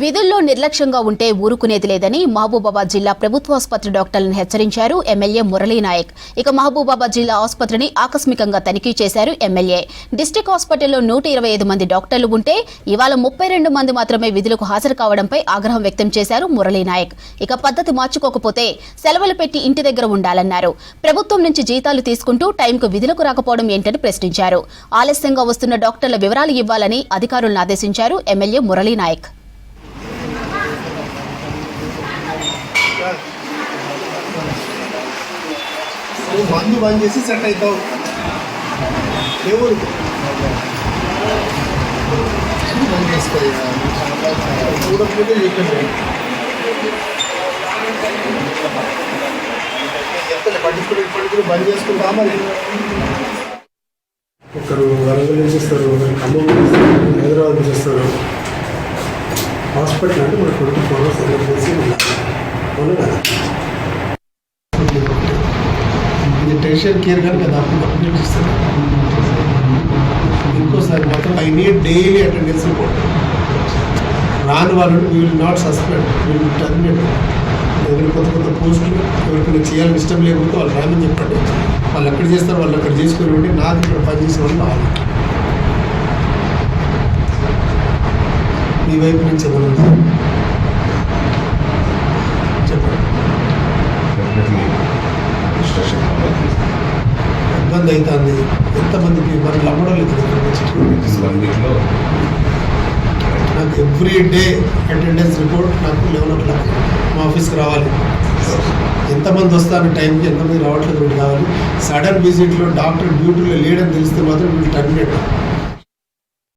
విధుల్లో నిర్లక్ష్యంగా ఉంటే ఊరుకునేది లేదని మహబూబాబాద్ జిల్లా ప్రభుత్వాసుపత్రి డాక్టర్లను హెచ్చరించారు ఎమ్మెల్యే మురళీ నాయక్. ఇక మహబూబాబాద్ జిల్లా ఆసుపత్రిని ఆకస్మికంగా తనిఖీ చేశారు ఎమ్మెల్యే. డిస్టిక్ హాస్పిటల్లో 125 మంది డాక్టర్లు ఉంటే ఇవాళ 32 మంది మాత్రమే విధులకు హాజరు కావడంపై ఆగ్రహం వ్యక్తం చేశారు మురళీ నాయక్. ఇక పద్ధతి మార్చుకోకపోతే సెలవులు పెట్టి ఇంటి దగ్గర ఉండాలన్నారు. ప్రభుత్వం నుంచి జీతాలు తీసుకుంటూ టైంకు విధులకు రాకపోవడం ఏంటని ప్రశ్నించారు. ఆలస్యంగా వస్తున్న డాక్టర్ల వివరాలు ఇవ్వాలని అధికారులను ఆదేశించారు ఎమ్మెల్యే మురళీ నాయక్. మందు బంద్ చేసి సెట్ అవుతావు ఎవరు బంద్ చేసుకోవాలి చూడకపోతే పట్టించుకుని బంద్ చేసుకుంటా మరి ఒకరు వరంగల్ నుంచి వస్తారు, ఒకరు ఖమ్మం నుంచి వస్తారు, హైదరాబాద్ నుంచి వస్తారు. హాస్పిటల్ అంటే మన 24 hours ఎమర్జెన్సీ ఉండాలి కదా. ఇది టెన్షన్ కేర్ కానీ కదా అప్పుడు కంప్లీట్ ఇస్తారు. ఇంకోసారి మాత్రం I need daily attendance report. రాని వాళ్ళని we will not suspend, we will terminate. ఎవరికి కొత్త పోస్టులు ఎవరికైనా చేయాలని ఇష్టం లేకపోతే వాళ్ళు రామని చెప్పండి. వాళ్ళు ఎక్కడ చేస్తారు వాళ్ళు అక్కడ చేసుకుని ఉండి నాకు ఇక్కడ పనిచేసే వాళ్ళు రావాలి. మీ వైపు నుంచి ఎవరు చెప్పండి. ఇబ్బంది అవుతుంది. ఎంతమందికి మరి నమ్మడం లేదు. నాకు ఎవ్రీ డే అటెండెన్స్ రిపోర్ట్ నాకు 11 o'clock మా ఆఫీస్కి రావాలి. ఎంతమంది వస్తారు టైంకి, ఎంతమంది రావట్లేదు కావాలి. సడన్ విజిట్లో డాక్టర్ డ్యూటీలో లేడని తెలిస్తే మాత్రం వీళ్ళు టర్మినేట్.